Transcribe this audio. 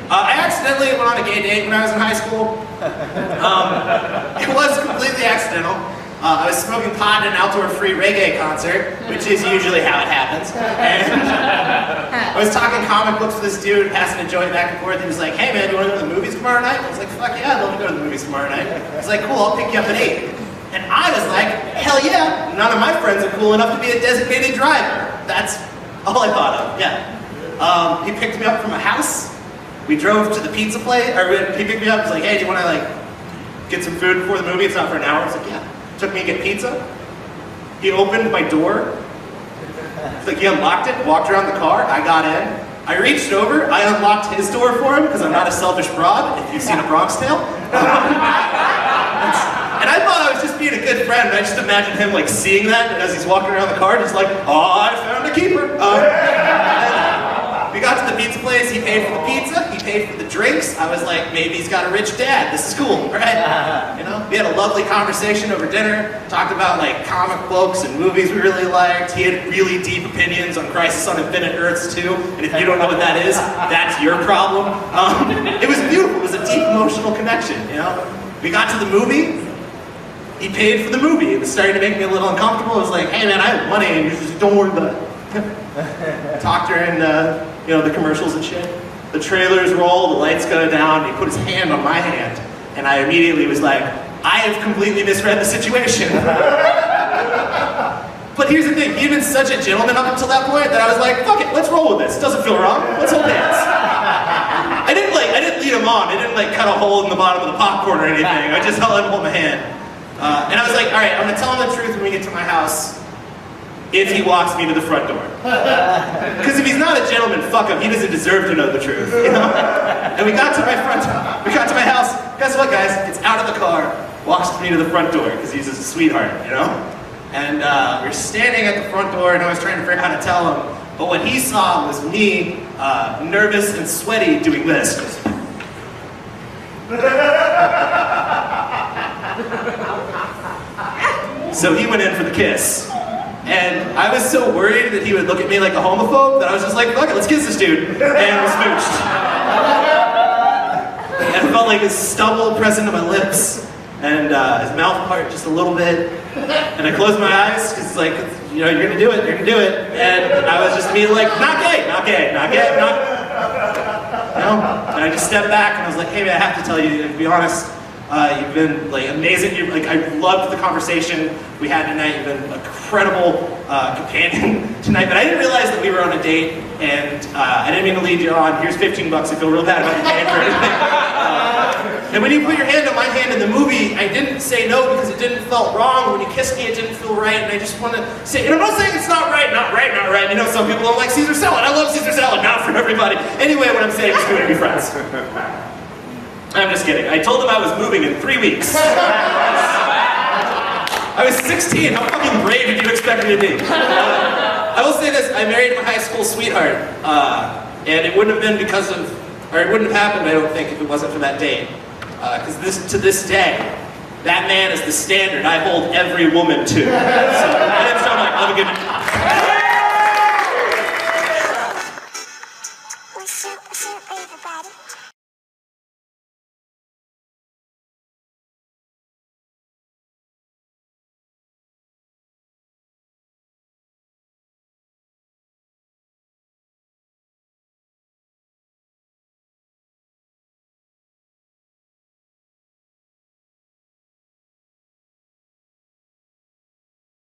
I accidentally went on a gay date when I was in high school. It was completely accidental. I was smoking pot at an outdoor-free reggae concert, which is usually how it happens. And I was talking comic books with this dude, passing a joint back and forth. He was like, "Hey man, you want to go to the movies tomorrow night?" I was like, "Fuck yeah, I'd love to go to the movies tomorrow night." He's like, "Cool, I'll pick you up at 8. And I was like, "Hell yeah, none of my friends are cool enough to be a designated driver." That's all I thought of, yeah. He picked me up from a house. We drove to the pizza place, or he picked me up. He's like, "Hey, do you want to get some food before the movie? It's not for an hour." I was like, "Yeah." Took me to get pizza. He opened my door. It's like he unlocked it, walked around the car. I got in. I reached over. I unlocked his door for him because I'm not a selfish broad. If you've seen A Bronx Tale. And I thought I was just being a good friend. I just imagined him seeing that, and as he's walking around the car, just like, "Oh, I found a keeper." We got to the pizza place, he paid for the pizza, he paid for the drinks. I was like, maybe he's got a rich dad, this is cool, right? You know, we had a lovely conversation over dinner, talked about comic books and movies we really liked. He had really deep opinions on Crisis on Infinite Earths too, and if you don't know what that is, that's your problem. It was beautiful, it was a deep emotional connection, you know? We got to the movie, he paid for the movie. It was starting to make me a little uncomfortable. I was like, "Hey man, I have money," and he was just like, "Don't worry about it." Talked during the commercials and shit. The trailers roll, the lights go down, and he put his hand on my hand, and I immediately was like, I have completely misread the situation. But here's the thing, he'd been such a gentleman up until that point that I was like, fuck it, let's roll with this. It doesn't feel wrong. Let's hold hands. I didn't lead him on. I didn't cut a hole in the bottom of the popcorn or anything. I just let him hold my hand. And I was like, all right, I'm gonna tell him the truth when we get to my house. If he walks me to the front door. Because if he's not a gentleman, fuck him, he doesn't deserve to know the truth, you know? And we got to my house, guess what guys, it's out of the car, walks me to the front door, because he's a sweetheart, you know? And we're standing at the front door, and I was trying to figure out how to tell him, but what he saw was me, nervous and sweaty, doing this. So he went in for the kiss. And I was so worried that he would look at me like a homophobe that I was just like, fuck it, let's kiss this dude. And we smooched. And I felt like his stubble pressing to my lips, and his mouth part just a little bit. And I closed my eyes, because it's like, you're gonna do it, you're gonna do it. And I was just immediately like, not gay, not gay, not gay, not. No. And I just stepped back and I was like, hey man, I have to tell you, to be honest, you've been amazing. I loved the conversation we had tonight. You've been an incredible companion tonight. But I didn't realize that we were on a date, and I didn't mean to lead you on. Here's $15. I feel real bad about you paying for anything. And when you put your hand on my hand in the movie, I didn't say no because it didn't feel wrong. When you kissed me, it didn't feel right. And I just want to say, and I'm not saying it's not right, not right, not right. You know, some people don't like Caesar salad. I love Caesar salad, not for everybody. Anyway, what I'm saying is we're gonna be friends. I'm just kidding. I told him I was moving in 3 weeks. I was 16. How fucking brave did you expect me to be? I will say this. I married my high school sweetheart. And it wouldn't have been because of, or it wouldn't have happened, I don't think, if it wasn't for that date. Because to this day, that man is the standard I hold every woman to. So, my name's John. Have a good night.